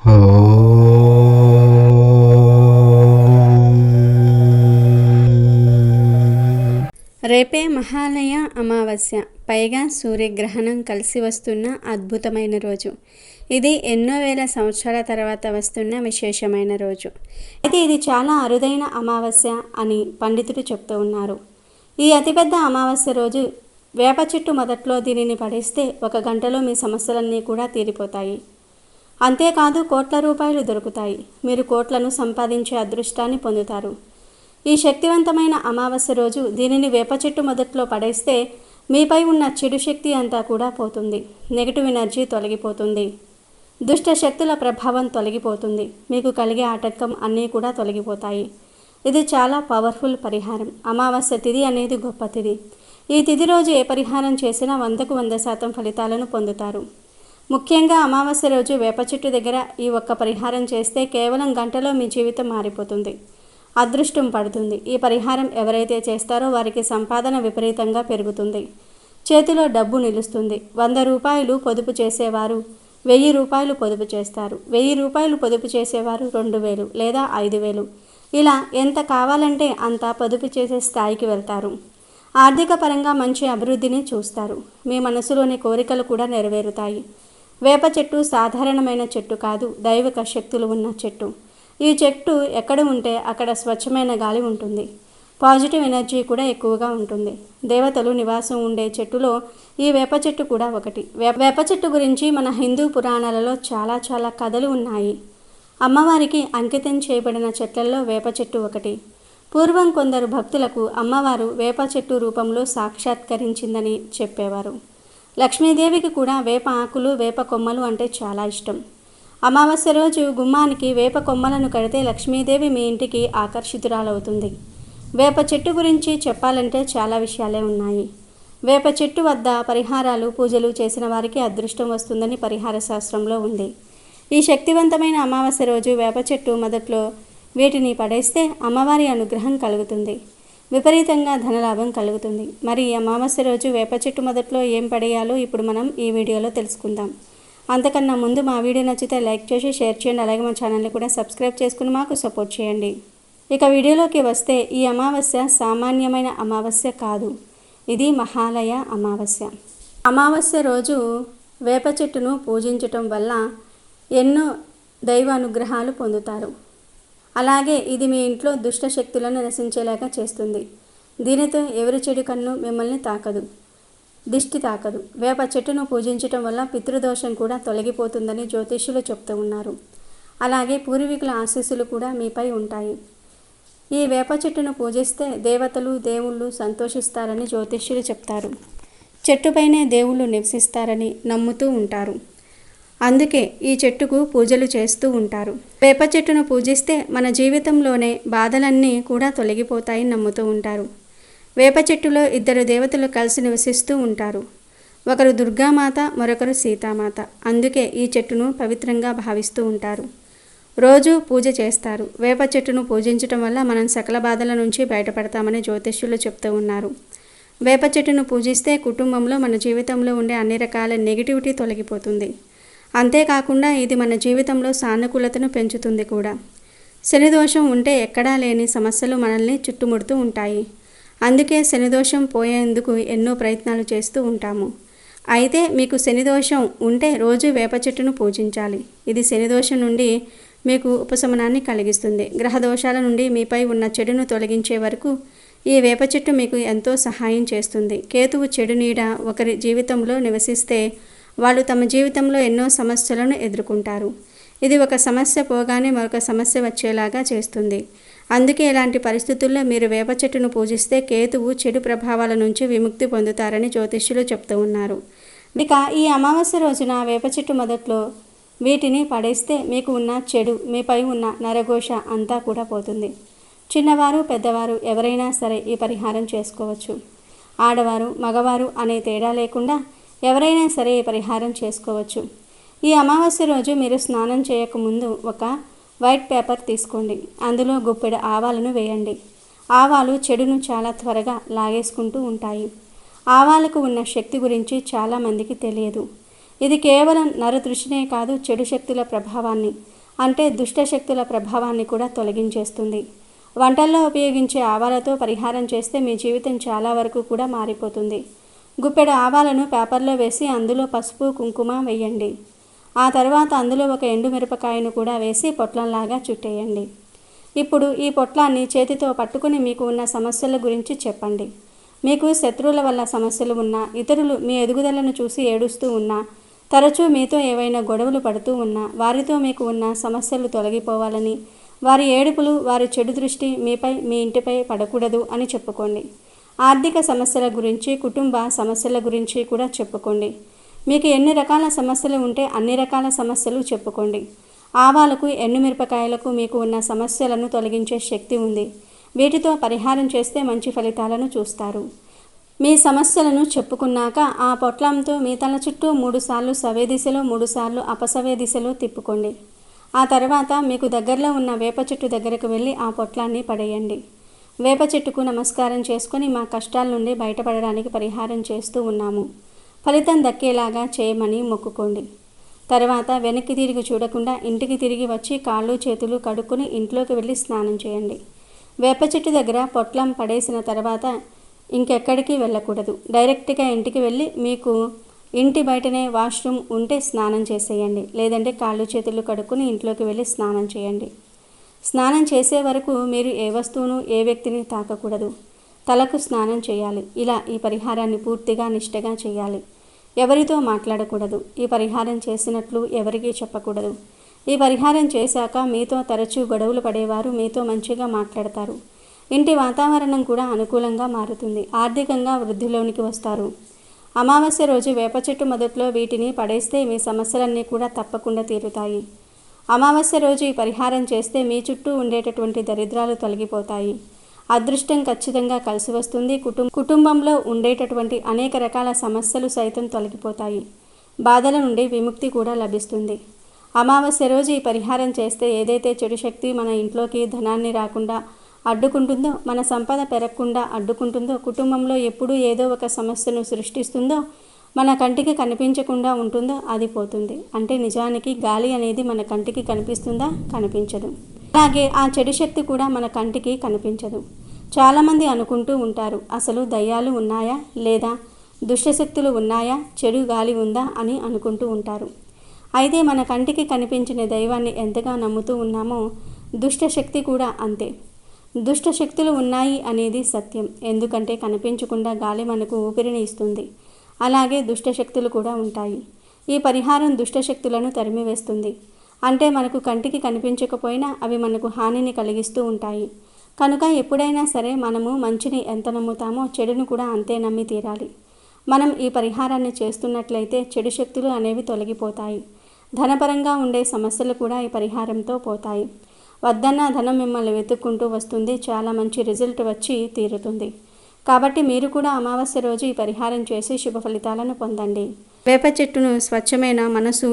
రేపే మహాలయ అమావాస్య, పైగా సూర్యగ్రహణం కలిసి వస్తున్న అద్భుతమైన రోజు. ఇది ఎన్నో వేల సంవత్సరాల తర్వాత వస్తున్న విశేషమైన రోజు. అయితే ఇది చాలా అరుదైన అమావాస్య అని పండితులు చెప్తూ ఉన్నారు. ఈ అతిపెద్ద అమావాస్య రోజు వేప చెట్టు మొదట్లో దీనిని పడేస్తే 1 గంటలో మీ సమస్యలన్నీ కూడా తీరిపోతాయి. అంతేకాదు కోట్ల రూపాయలు దొరుకుతాయి. మీరు కోట్లను సంపాదించే అదృష్టాన్ని పొందుతారు. ఈ శక్తివంతమైన అమావాస్య రోజు దీనిని వేప చెట్టు మొదట్లో పడేస్తే మీపై ఉన్న చెడు శక్తి అంతా కూడా పోతుంది. నెగిటివ్ ఎనర్జీ తొలగిపోతుంది. దుష్ట శక్తుల ప్రభావం తొలగిపోతుంది. మీకు కలిగే ఆటంకం అన్నీ కూడా తొలగిపోతాయి. ఇది చాలా పవర్ఫుల్ పరిహారం. అమావాస్య తిథి అనేది గొప్ప తిథి. ఈ తిథి రోజు ఏ పరిహారం చేసినా 100కు 100% ఫలితాలను పొందుతారు. ముఖ్యంగా అమావాస్య రోజు వేప చెట్టు దగ్గర ఈ ఒక్క పరిహారం చేస్తే కేవలం గంటలో మీ జీవితం మారిపోతుంది. అదృష్టం పడుతుంది. ఈ పరిహారం ఎవరైతే చేస్తారో వారికి సంపాదన విపరీతంగా పెరుగుతుంది. చేతిలో డబ్బు నిలుస్తుంది. 100 రూపాయలు పొదుపు చేసేవారు 1000 రూపాయలు పొదుపు చేస్తారు. 1000 రూపాయలు పొదుపు చేసేవారు 2000 లేదా 5000, ఇలా ఎంత కావాలంటే అంత పొదుపు చేసే స్థాయికి వెళ్తారు. ఆర్థిక పరంగా మంచి అభివృద్ధిని చూస్తారు. మీ మనసులోని కోరికలు కూడా నెరవేరుతాయి. వేప చెట్టు సాధారణమైన చెట్టు కాదు, దైవిక శక్తులు ఉన్న చెట్టు. ఈ చెట్టు ఎక్కడ ఉంటే అక్కడ స్వచ్ఛమైన గాలి ఉంటుంది. పాజిటివ్ ఎనర్జీ కూడా ఎక్కువగా ఉంటుంది. దేవతలు నివాసం ఉండే చెట్టులో ఈ వేప చెట్టు కూడా ఒకటి. వేప చెట్టు గురించి మన హిందూ పురాణాలలో చాలా కథలు ఉన్నాయి. అమ్మవారికి అంకితం చేయబడిన చెట్లలో వేప చెట్టు ఒకటి. పూర్వం కొందరు భక్తులకు అమ్మవారు వేప చెట్టు రూపంలో సాక్షాత్కరించిందని చెప్పేవారు. లక్ష్మీదేవికి కూడా వేప ఆకులు, వేప కొమ్మలు అంటే చాలా ఇష్టం. అమావాస్య రోజు గుమ్మానికి వేప కొమ్మలను కడితే లక్ష్మీదేవి మీ ఇంటికి ఆకర్షితురాలవుతుంది. వేప చెట్టు గురించి చెప్పాలంటే చాలా విషయాలే ఉన్నాయి. వేప చెట్టు వద్ద పరిహారాలు, పూజలు చేసిన వారికి అదృష్టం వస్తుందని పరిహార శాస్త్రంలో ఉంది. ఈ శక్తివంతమైన అమావాస్య రోజు వేప చెట్టు మొదట్లో వీటిని పడేస్తే అమ్మవారి అనుగ్రహం కలుగుతుంది. విపరీతంగా ధనలాభం కలుగుతుంది. మరి ఈ అమావాస్య రోజు వేప చెట్టు మొదట్లో ఏం పడేయాలో ఇప్పుడు మనం ఈ వీడియోలో తెలుసుకుందాం. అంతకన్నా ముందు మా వీడియో నచ్చితే లైక్ చేసి షేర్ చేయండి. అలాగే మా ఛానల్ని కూడా సబ్స్క్రైబ్ చేసుకుని మాకు సపోర్ట్ చేయండి. ఇక వీడియోలోకి వస్తే ఈ అమావాస్య సామాన్యమైన అమావాస్య కాదు. ఇది మహాలయ అమావాస్య. అమావాస్య రోజు వేప చెట్టును పూజించటం వల్ల ఎన్నో దైవ అనుగ్రహాలు పొందుతారు. అలాగే ఇది మీ ఇంట్లో దుష్ట శక్తులను నశించేలాగా చేస్తుంది. దీనితో ఎవరి చెడు కన్ను మిమ్మల్ని తాకదు, దిష్టి తాకదు. వేప చెట్టును పూజించటం వల్ల పితృదోషం కూడా తొలగిపోతుందని జ్యోతిష్యులు చెప్తూ ఉన్నారు. అలాగే పూర్వీకుల ఆశీస్సులు కూడా మీపై ఉంటాయి. ఈ వేప చెట్టును పూజిస్తే దేవతలు, దేవుళ్ళు సంతోషిస్తారని జ్యోతిష్యులు చెప్తారు. చెట్టుపైనే దేవుళ్ళు నివసిస్తారని నమ్ముతూ ఉంటారు. అందుకే ఈ చెట్టుకు పూజలు చేస్తూ ఉంటారు. వేప చెట్టును పూజిస్తే మన జీవితంలోనే బాధలన్నీ కూడా తొలగిపోతాయని నమ్ముతూ ఉంటారు. వేప చెట్టులో 2 దేవతలు కలిసి నివసిస్తూ ఉంటారు. ఒకరు దుర్గామాత, మరొకరు సీతామాత. అందుకే ఈ చెట్టును పవిత్రంగా భావిస్తూ ఉంటారు. రోజు పూజ చేస్తారు. వేప చెట్టును పూజించటం వల్ల మనం సకల బాధల నుంచి బయటపడతామని జ్యోతిష్యులు చెప్తూ ఉన్నారు. వేప చెట్టును పూజిస్తే కుటుంబంలో, మన జీవితంలో ఉండే అన్ని రకాల నెగిటివిటీ తొలగిపోతుంది. అంతేకాకుండా ఇది మన జీవితంలో సానుకూలతను పెంచుతుంది కూడా. శనిదోషం ఉంటే ఎక్కడా లేని సమస్యలు మనల్ని చుట్టుముడుతూ ఉంటాయి. అందుకే శనిదోషం పోయేందుకు ఎన్నో ప్రయత్నాలు చేస్తూ ఉంటాము. అయితే మీకు శనిదోషం ఉంటే రోజు వేప చెట్టును పూజించాలి. ఇది శనిదోషం నుండి మీకు ఉపశమనాన్ని కలిగిస్తుంది. గ్రహదోషాల నుండి మీపై ఉన్న చెడును తొలగించే వరకు ఈ వేప చెట్టు మీకు ఎంతో సహాయం చేస్తుంది. కేతువు చెడు నీడ ఒకరి జీవితంలో నివసిస్తే వాళ్ళు తమ జీవితంలో ఎన్నో సమస్యలను ఎదుర్కొంటారు. ఇది ఒక సమస్య పోగానే మరొక సమస్య వచ్చేలాగా చేస్తుంది. అందుకే ఇలాంటి పరిస్థితుల్లో మీరు వేప చెట్టును పూజిస్తే కేతువు చెడు ప్రభావాల నుంచి విముక్తి పొందుతారని జ్యోతిష్యులు చెప్తూ ఉన్నారు. ఇక ఈ అమావాస్య రోజున వేప చెట్టు మొదట్లో వీటిని పడేస్తే మీకు ఉన్న చెడు, మీపై ఉన్న నరఘోష అంతా కూడా పోతుంది. చిన్నవారు, పెద్దవారు ఎవరైనా సరే ఈ పరిహారం చేసుకోవచ్చు. ఆడవారు, మగవారు అనే తేడా లేకుండా ఎవరైనా సరే ఈ పరిహారం చేసుకోవచ్చు. ఈ అమావాస్య రోజు మీరు స్నానం చేయకముందు ఒక వైట్ పేపర్ తీసుకోండి. అందులో గుప్పెడు ఆవాలను వేయండి. ఆవాలు చెడును చాలా త్వరగా లాగేసుకుంటూ ఉంటాయి. ఆవాలకు ఉన్న శక్తి గురించి చాలామందికి తెలియదు. ఇది కేవలం నరదృష్టినే కాదు, చెడు శక్తుల ప్రభావాన్ని అంటే దుష్ట శక్తుల ప్రభావాన్ని కూడా తొలగించేస్తుంది. వంటల్లో ఉపయోగించే ఆవాలతో పరిహారం చేస్తే మీ జీవితం చాలా వరకు కూడా మారిపోతుంది. గుప్పెడు ఆవాలను పేపర్లో వేసి అందులో పసుపు కుంకుమ వేయండి. ఆ తర్వాత అందులో ఒక ఎండుమిరపకాయను కూడా వేసి పొట్లంలాగా చుట్టేయండి. ఇప్పుడు ఈ పొట్లాన్ని చేతితో పట్టుకుని మీకు ఉన్న సమస్యల గురించి చెప్పండి. మీకు శత్రువుల వల్ల సమస్యలు ఉన్నా, ఇతరులు మీ ఎదుగుదలను చూసి ఏడుస్తూ ఉన్నా, తరచూ మీతో ఏవైనా గొడవలు పడుతూ ఉన్నా, వారితో మీకు ఉన్న సమస్యలు తొలగిపోవాలని, వారి ఏడుపులు, వారి చెడు దృష్టి మీపై, మీ ఇంటిపై పడకూడదు అని చెప్పుకోండి. ఆర్థిక సమస్యల గురించి, కుటుంబ సమస్యల గురించి కూడా చెప్పుకోండి. మీకు ఎన్ని రకాల సమస్యలు ఉంటే అన్ని రకాల సమస్యలు చెప్పుకోండి. ఆవాలకు, ఎండుమిరపకాయలకు మీకు ఉన్న సమస్యలను తొలగించే శక్తి ఉంది. వీటితో పరిహారం చేస్తే మంచి ఫలితాలను చూస్తారు. మీ సమస్యలను చెప్పుకున్నాక ఆ పొట్లంతో మీ తల చుట్టూ 3 సార్లు సవ్య దిశలో, 3 సార్లు అపసవ్య దిశలో తిప్పుకోండి. ఆ తర్వాత మీకు దగ్గరలో ఉన్న వేప చెట్టు దగ్గరకు వెళ్ళి ఆ పొట్లాన్ని పడేయండి. వేప చెట్టుకు నమస్కారం చేసుకొని మా కష్టాల నుండి బయటపడడానికి పరిహారం చేస్తూ ఉన్నాము, ఫలితం దక్కేలాగా చేయమని మొక్కుకోండి. తర్వాత వెనక్కి తిరిగి చూడకుండా ఇంటికి తిరిగి వచ్చి కాళ్ళు చేతులు కడుక్కొని ఇంట్లోకి వెళ్ళి స్నానం చేయండి. వేప చెట్టు దగ్గర పొట్లం పడేసిన తర్వాత ఇంకెక్కడికి వెళ్ళకూడదు. డైరెక్ట్గా ఇంటికి వెళ్ళి మీకు ఇంటి బయటనే వాష్రూమ్ ఉంటే స్నానం చేసేయండి. లేదంటే కాళ్ళు చేతులు కడుక్కొని ఇంట్లోకి వెళ్ళి స్నానం చేయండి. స్నానం చేసే వరకు మీరు ఏ వస్తువును, ఏ వ్యక్తిని తాకకూడదు. తలకు స్నానం చేయాలి. ఇలా ఈ పరిహారాన్ని పూర్తిగా నిష్టగా చేయాలి. ఎవరితో మాట్లాడకూడదు. ఈ పరిహారం చేసినట్లు ఎవరికీ చెప్పకూడదు. ఈ పరిహారం చేశాక మీతో తరచూ గొడవలు పడేవారు మీతో మంచిగా మాట్లాడతారు. ఇంటి వాతావరణం కూడా అనుకూలంగా మారుతుంది. ఆర్థికంగా వృద్ధిలోనికి వస్తారు. అమావాస్య రోజు వేప చెట్టు మొదట్లో వీటిని పడేస్తే మీ సమస్యలన్నీ కూడా తప్పకుండా తీరుతాయి. అమావాస్య రోజు ఈ పరిహారం చేస్తే మీ చుట్టూ ఉండేటటువంటి దరిద్రాలు తొలగిపోతాయి. అదృష్టం ఖచ్చితంగా కలిసి వస్తుంది. కుటుంబంలో ఉండేటటువంటి అనేక రకాల సమస్యలు సైతం తొలగిపోతాయి. బాధల నుండి విముక్తి కూడా లభిస్తుంది. అమావాస్య రోజు ఈ పరిహారం చేస్తే ఏదైతే చెడు శక్తి మన ఇంట్లోకి ధనాన్ని రాకుండా అడ్డుకుంటుందో, మన సంపద పెరగకుండా అడ్డుకుంటుందో, కుటుంబంలో ఎప్పుడూ ఏదో ఒక సమస్యను సృష్టిస్తుందో, మన కంటికి కనిపించకుండా ఉంటుందో అది పోతుంది. అంటే నిజానికి గాలి అనేది మన కంటికి కనిపిస్తుందా? కనిపించదు. అలాగే ఆ చెడు శక్తి కూడా మన కంటికి కనిపించదు. చాలామంది అనుకుంటూ ఉంటారు, అసలు దయ్యాలు ఉన్నాయా లేదా దుష్టశక్తులు ఉన్నాయా, చెడు గాలి ఉందా అని అనుకుంటూ ఉంటారు. అయితే మన కంటికి కనిపించిన దైవాన్ని ఎంతగా నమ్ముతూ ఉన్నామో దుష్టశక్తి కూడా అంతే. దుష్టశక్తులు ఉన్నాయి అనేది సత్యం. ఎందుకంటే కనిపించకుండా గాలి మనకు ఊపిరిని ఇస్తుంది. అలాగే దుష్టశక్తులు కూడా ఉంటాయి. ఈ పరిహారం దుష్టశక్తులను తరిమివేస్తుంది. అంటే మనకు కంటికి కనిపించకపోయినా అవి మనకు హానిని కలిగిస్తూ ఉంటాయి. కనుక ఎప్పుడైనా సరే మనము మంచిని ఎంత నమ్ముతామో చెడును కూడా అంతే నమ్మి తీరాలి. మనం ఈ పరిహారాన్ని చేస్తున్నట్లయితే చెడు శక్తులు అనేవి తొలగిపోతాయి. ధనపరంగా ఉండే సమస్యలు కూడా ఈ పరిహారంతో పోతాయి. వద్దన్న ధనం మిమ్మల్ని వెతుక్కుంటూ వస్తుంది. చాలా మంచి రిజల్ట్ వచ్చి తీరుతుంది. కాబట్టి మీరు కూడా అమావాస్య రోజు ఈ పరిహారం చేసి శుభ ఫలితాలను పొందండి. వేప చెట్టును స్వచ్ఛమైన మనసు,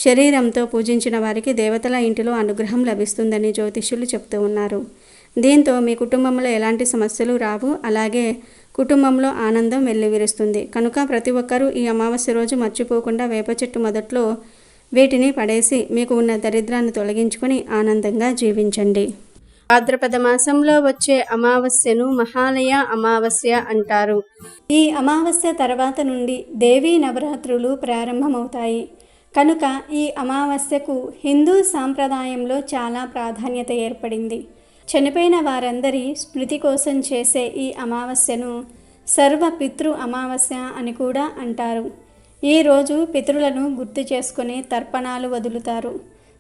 శరీరంతో పూజించిన వారికి దేవతల ఇంటిలో అనుగ్రహం లభిస్తుందని జ్యోతిష్యులు చెప్తూ ఉన్నారు. దీంతో మీ కుటుంబంలో ఎలాంటి సమస్యలు రావు. అలాగే కుటుంబంలో ఆనందం వెల్లివిరుస్తుంది. కనుక ప్రతి ఒక్కరూ ఈ అమావాస్య రోజు మర్చిపోకుండా వేప చెట్టు మొదట్లో వీటిని పడేసి మీకు ఉన్న దరిద్రాన్ని తొలగించుకొని ఆనందంగా జీవించండి. భాద్రపద మాసంలో వచ్చే అమావాస్యను మహాలయ అమావాస్య అంటారు. ఈ అమావాస్య తర్వాత నుండి దేవీ నవరాత్రులు ప్రారంభమవుతాయి. కనుక ఈ అమావాస్యకు హిందూ సాంప్రదాయంలో చాలా ప్రాధాన్యత ఏర్పడింది. చనిపోయిన వారందరి స్మృతి కోసం చేసే ఈ అమావాస్యను సర్వ పితృ అమావాస్య అని కూడా అంటారు. ఈరోజు పితరులను గుర్తు చేసుకుని తర్పణాలు వదులుతారు,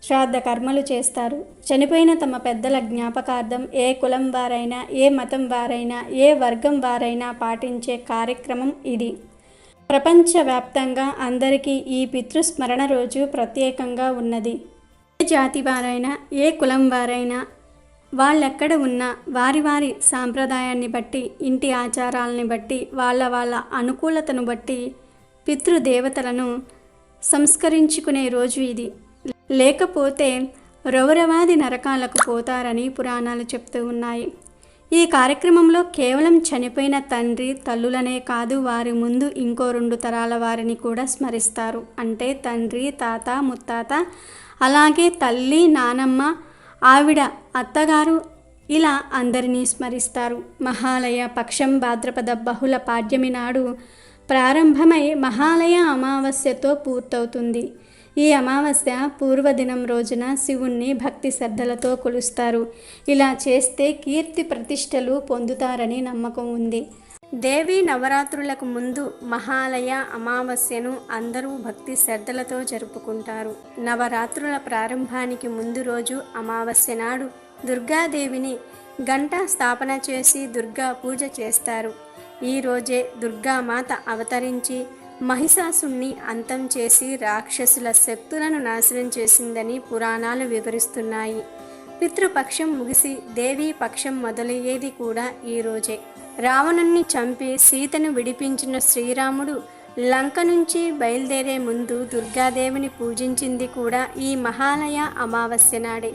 శ్రాద్ధ కర్మలు చేస్తారు. చనిపోయిన తమ పెద్దల జ్ఞాపకార్థం ఏ కులం వారైనా, ఏ మతం వారైనా, ఏ వర్గం వారైనా పాటించే కార్యక్రమం ఇది. ప్రపంచవ్యాప్తంగా అందరికీ ఈ పితృస్మరణ రోజు ప్రత్యేకంగా ఉన్నది. ఏ జాతి వారైనా, ఏ కులం వారైనా, వాళ్ళెక్కడ ఉన్నా వారి వారి సాంప్రదాయాన్ని బట్టి, ఇంటి ఆచారాలని బట్టి, వాళ్ళ అనుకూలతను బట్టి పితృదేవతలను సంస్కరించుకునే రోజు ఇది. లేకపోతే రౌరవాది నరకాలకు పోతారని పురాణాలు చెప్తూ ఉన్నాయి. ఈ కార్యక్రమంలో కేవలం చనిపోయిన తండ్రి తల్లులనే కాదు, వారి ముందు ఇంకో 2 తరాల వారిని కూడా స్మరిస్తారు. అంటే తండ్రి, తాత, ముత్తాత, అలాగే తల్లి, నానమ్మ, ఆవిడ అత్తగారు, ఇలా అందరినీ స్మరిస్తారు. మహాలయ పక్షం భాద్రపద బహుళ పాడ్యమి నాడు ప్రారంభమై మహాలయ అమావాస్యతో పూర్తవుతుంది. ఈ అమావాస్య పూర్వదినం రోజున శివుణ్ణి భక్తి శ్రద్ధలతో కొలుస్తారు. ఇలా చేస్తే కీర్తి ప్రతిష్టలు పొందుతారని నమ్మకం ఉంది. దేవీ నవరాత్రులకు ముందు మహాలయ అమావాస్యను అందరూ భక్తి శ్రద్ధలతో జరుపుకుంటారు. నవరాత్రుల ప్రారంభానికి ముందు రోజు అమావాస్య నాడు దుర్గాదేవిని గంట స్థాపన చేసి దుర్గా పూజ చేస్తారు. ఈ రోజే దుర్గామాత అవతరించి మహిషాసుని అంతం చేసి రాక్షసుల శక్తులను నాశనం చేసిందని పురాణాలు వివరిస్తున్నాయి. పితృపక్షం ముగిసి దేవీ పక్షం మొదలయ్యేది కూడా ఈ రోజే. రావణుణ్ణి చంపి సీతను విడిపించిన శ్రీరాముడు లంక నుంచి బయలుదేరే ముందు దుర్గాదేవిని పూజించింది కూడా ఈ మహాలయ అమావాస్య నాడే.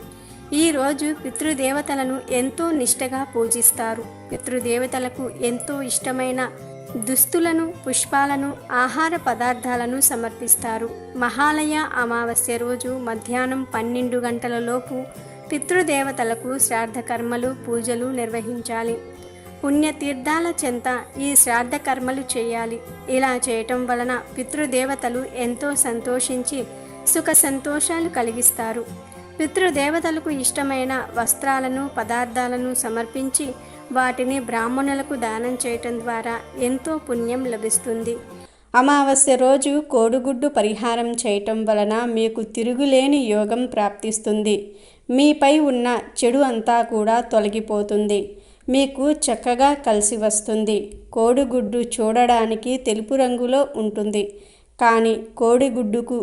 ఈరోజు పితృదేవతలను ఎంతో నిష్టగా పూజిస్తారు. పితృదేవతలకు ఎంతో ఇష్టమైన దుస్తులను, పుష్పాలను, ఆహార పదార్థాలను సమర్పిస్తారు. మహాలయ అమావాస్య రోజు మధ్యాహ్నం 12 గంటలలోపు పితృదేవతలకు శ్రాద్ధ కర్మలు, పూజలు నిర్వహించాలి. పుణ్యతీర్థాల చెంత ఈ శ్రాద్ధ కర్మలు చేయాలి. ఇలా చేయటం వలన పితృదేవతలు ఎంతో సంతోషించి సుఖ సంతోషాలు కలిగిస్తారు. పితృదేవతలకు ఇష్టమైన వస్త్రాలను, పదార్థాలను సమర్పించి వాటిని బ్రాహ్మణులకు దానం చేయటం ద్వారా ఎంతో పుణ్యం లభిస్తుంది. అమావాస్య రోజు కోడిగుడ్డు పరిహారం చేయటం వలన మీకు తిరుగులేని యోగం ప్రాప్తిస్తుంది. మీపై ఉన్న చెడు అంతా కూడా తొలగిపోతుంది. మీకు చక్కగా కలిసి వస్తుంది. కోడిగుడ్డు చూడడానికి తెలుపు రంగులో ఉంటుంది, కానీ కోడిగుడ్డుకు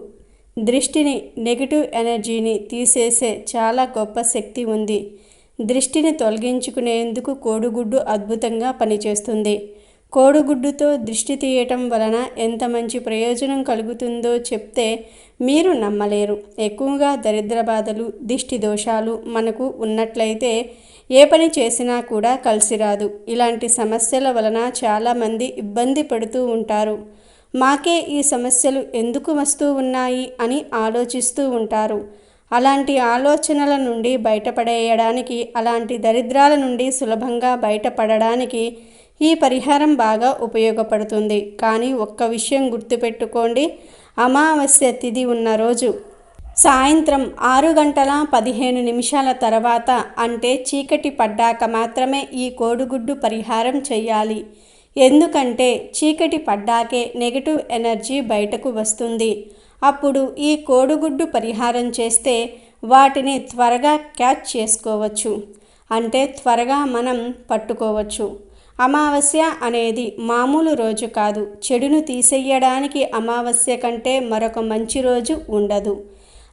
దృష్టిని, నెగిటివ్ ఎనర్జీని తీసేసే చాలా గొప్ప శక్తి ఉంది. దృష్టిని తొలగించుకునేందుకు కోడిగుడ్డు అద్భుతంగా పనిచేస్తుంది. కోడిగుడ్డుతో దృష్టి తీయటం వలన ఎంత మంచి ప్రయోజనం కలుగుతుందో చెప్తే మీరు నమ్మలేరు. ఎక్కువగా దరిద్ర బాధలు, దిష్టి దోషాలు మనకు ఉన్నట్లయితే ఏ పని చేసినా కూడా కలిసి రాదు. ఇలాంటి సమస్యల వలన చాలామంది ఇబ్బంది పడుతూ ఉంటారు. మాకే ఈ సమస్యలు ఎందుకు వస్తూ ఉన్నాయి అని ఆలోచిస్తూ ఉంటారు. అలాంటి ఆలోచనల నుండి బయటపడేయడానికి, అలాంటి దరిద్రాల నుండి సులభంగా బయటపడడానికి ఈ పరిహారం బాగా ఉపయోగపడుతుంది. కానీ ఒక్క విషయం గుర్తుపెట్టుకోండి, అమావాస్య తిథి ఉన్న రోజు సాయంత్రం 6:15 తర్వాత, అంటే చీకటి పడ్డాక మాత్రమే ఈ కోడిగుడ్డు పరిహారం చేయాలి. ఎందుకంటే చీకటి పడ్డాకే నెగటివ్ ఎనర్జీ బయటకు వస్తుంది. అప్పుడు ఈ కోడిగుడ్డు పరిహారం చేస్తే వాటిని త్వరగా క్యాచ్ చేసుకోవచ్చు, అంటే త్వరగా మనం పట్టుకోవచ్చు. అమావాస్య అనేది మామూలు రోజు కాదు. చెడును తీసేయడానికి అమావాస్య కంటే మరొక మంచి రోజు ఉండదు.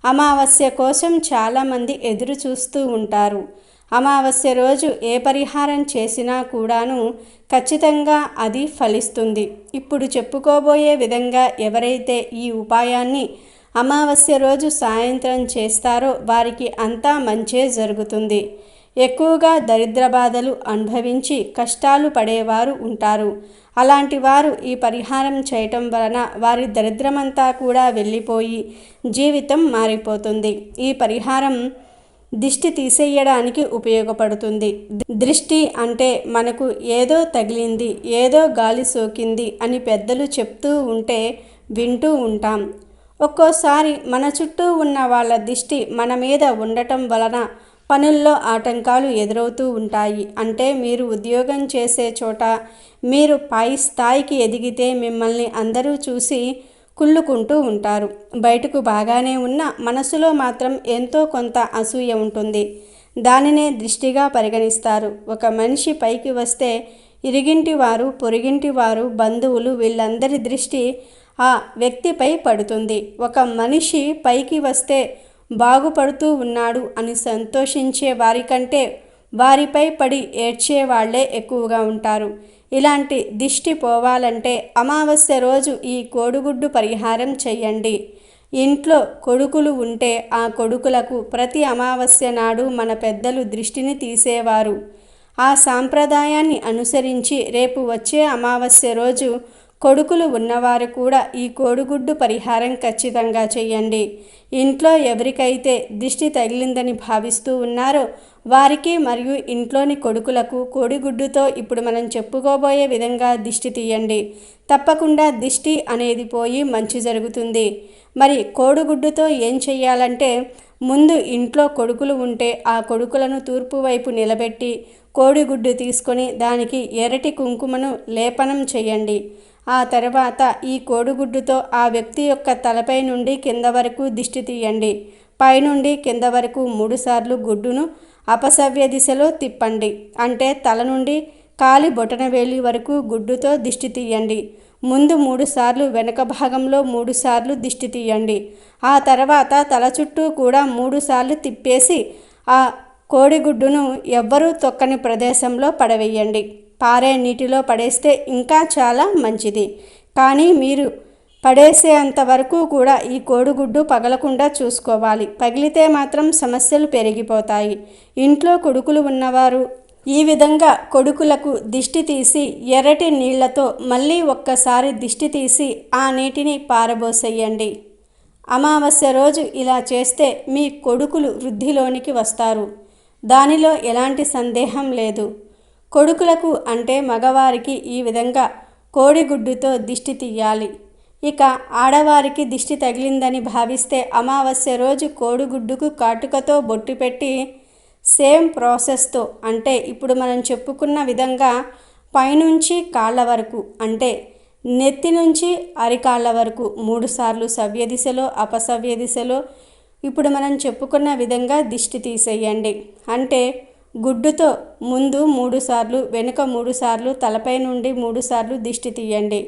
అమావాస్య కోసం చాలామంది ఎదురు చూస్తూ ఉంటారు. అమావాస్య రోజు ఏ పరిహారం చేసినా కూడాను ఖచ్చితంగా అది ఫలిస్తుంది. ఇప్పుడు చెప్పుకోబోయే విధంగా ఎవరైతే ఈ ఉపాయాన్ని అమావాస్య రోజు సాయంత్రం చేస్తారో వారికి అంతా మంచే జరుగుతుంది. ఎక్కువగా దరిద్ర బాధలు అనుభవించి కష్టాలు పడేవారు ఉంటారు. అలాంటి వారు ఈ పరిహారం చేయటం వలన వారి దరిద్రమంతా కూడా వెళ్ళిపోయి జీవితం మారిపోతుంది. ఈ పరిహారం దిష్టి తీసేయడానికి ఉపయోగపడుతుంది. దృష్టి అంటే మనకు ఏదో తగిలింది, ఏదో గాలి సోకింది అని పెద్దలు చెప్తూ ఉంటే వింటూ ఉంటాం. ఒక్కోసారి మన చుట్టూ ఉన్న వాళ్ళ దిష్టి మన మీద ఉండటం వలన పనుల్లో ఆటంకాలు ఎదురవుతూ ఉంటాయి. అంటే మీరు ఉద్యోగం చేసే చోట మీరు పై స్థాయికి ఎదిగితే మిమ్మల్ని అందరూ చూసి కుళ్ళుకుంటూ ఉంటారు. బయటకు బాగానే ఉన్న మనసులో మాత్రం ఎంతో కొంత అసూయ ఉంటుంది. దానినే దృష్టిగా పరిగణిస్తారు. ఒక మనిషి పైకి వస్తే ఇరిగింటి వారు, పొరిగింటి వారు, బంధువులు వీళ్ళందరి దృష్టి ఆ వ్యక్తిపై పడుతుంది. ఒక మనిషి పైకి వస్తే బాగుపడుతూ ఉన్నాడు అని సంతోషించే వారికంటే వారిపై పడి ఏడ్చే వాళ్లే ఎక్కువగా ఉంటారు. ఇలాంటి దిష్టి పోవాలంటే అమావాస్య రోజు ఈ కోడిగుడ్డు పరిహారం చెయ్యండి. ఇంట్లో కొడుకులు ఉంటే ఆ కొడుకులకు ప్రతి అమావాస్య నాడు మన పెద్దలు దృష్టిని తీసేవారు. ఆ సాంప్రదాయాన్ని అనుసరించి రేపు వచ్చే అమావాస్య రోజు కొడుకులు ఉన్నవారు కూడా ఈ కోడిగుడ్డు పరిహారం ఖచ్చితంగా చేయండి. ఇంట్లో ఎవరికైతే దిష్టి తగిలిందని భావిస్తూ ఉన్నారో వారికి మరియు ఇంట్లోని కొడుకులకు కోడిగుడ్డుతో ఇప్పుడు మనం చెప్పుకోబోయే విధంగా దిష్టి తీయండి. తప్పకుండా దిష్టి అనేది పోయి మంచి జరుగుతుంది. మరి కోడిగుడ్డుతో ఏం చెయ్యాలంటే, ముందు ఇంట్లో కొడుకులు ఉంటే ఆ కొడుకులను తూర్పు వైపు నిలబెట్టి కోడిగుడ్డు తీసుకొని దానికి ఎర్రటి కుంకుమను లేపనం చేయండి. ఆ తర్వాత ఈ కోడిగుడ్డుతో ఆ వ్యక్తి యొక్క తలపై నుండి కింద వరకు దిష్టి తీయండి. పైనుండి కింద వరకు 3 సార్లు గుడ్డును అపసవ్య దిశలో తిప్పండి. అంటే తల నుండి కాలి బొటనవేలి వరకు గుడ్డుతో దిష్టి తీయండి. ముందు 3 సార్లు, వెనక భాగంలో 3 సార్లు దిష్టి తీయండి. ఆ తర్వాత తల చుట్టూ కూడా 3 సార్లు తిప్పేసి ఆ కోడిగుడ్డును ఎవ్వరూ తొక్కని ప్రదేశంలో పడవేయండి. పారే నీటిలో పడేస్తే ఇంకా చాలా మంచిది. కానీ మీరు పడేసేంత వరకు కూడా ఈ కోడిగుడ్డు పగలకుండా చూసుకోవాలి. పగిలితే మాత్రం సమస్యలు పెరిగిపోతాయి. ఇంట్లో కొడుకులు ఉన్నవారు ఈ విధంగా కొడుకులకు దిష్టి తీసి ఎర్రటి నీళ్లతో మళ్ళీ ఒక్కసారి దిష్టి తీసి ఆ నీటిని పారబోసేయండి. అమావాస్య రోజు ఇలా చేస్తే మీ కొడుకులు వృద్ధిలోనికి వస్తారు. దానిలో ఎలాంటి సందేహం లేదు. కొడుకులకు అంటే మగవారికి ఈ విధంగా కోడిగుడ్డుతో దిష్టి తీయాలి. ఇక ఆడవారికి దిష్టి తగిలిందని భావిస్తే అమావాస్య రోజు కోడిగుడ్డుకు కాటుకతో బొట్టు పెట్టి సేమ్ ప్రాసెస్తో, అంటే ఇప్పుడు మనం చెప్పుకున్న విధంగా పైనుంచి కాళ్ళ వరకు, అంటే నెత్తి నుంచి అరికాళ్ళ వరకు 3 సార్లు సవ్య దిశలో, అపసవ్య దిశలో ఇప్పుడు మనం చెప్పుకున్న విధంగా దిష్టి తీసేయండి. అంటే గుడ్డుతో ముందు 3 సార్లు, వెనుక 3 సార్లు, తలపై నుండి 3 సార్లు దిష్టి తీయండి.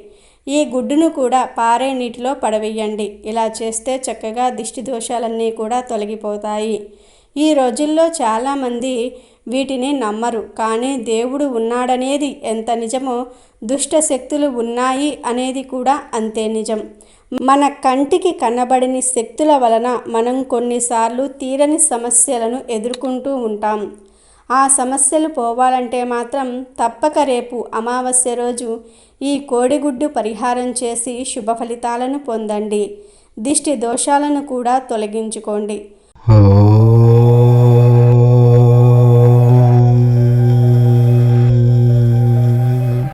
ఈ గుడ్డును కూడా పారే నీటిలో పడవేయండి. ఇలా చేస్తే చక్కగా దిష్టి దోషాలన్నీ కూడా తొలగిపోతాయి. ఈ రోజుల్లో చాలామంది వీటిని నమ్మరు. కానీ దేవుడు ఉన్నాడనేది ఎంత నిజమో దుష్ట శక్తులు ఉన్నాయి అనేది కూడా అంతే నిజం. మన కంటికి కనబడని శక్తుల వలన మనం కొన్నిసార్లు తీరని సమస్యలను ఎదుర్కొంటూ ఉంటాం. ఆ సమస్యలు పోవాలంటే మాత్రం తప్పక రేపు అమావాస్య రోజు ఈ కోడిగుడ్డు పరిహారం చేసి శుభ ఫలితాలను పొందండి. దిష్టి దోషాలను కూడా తొలగించుకోండి.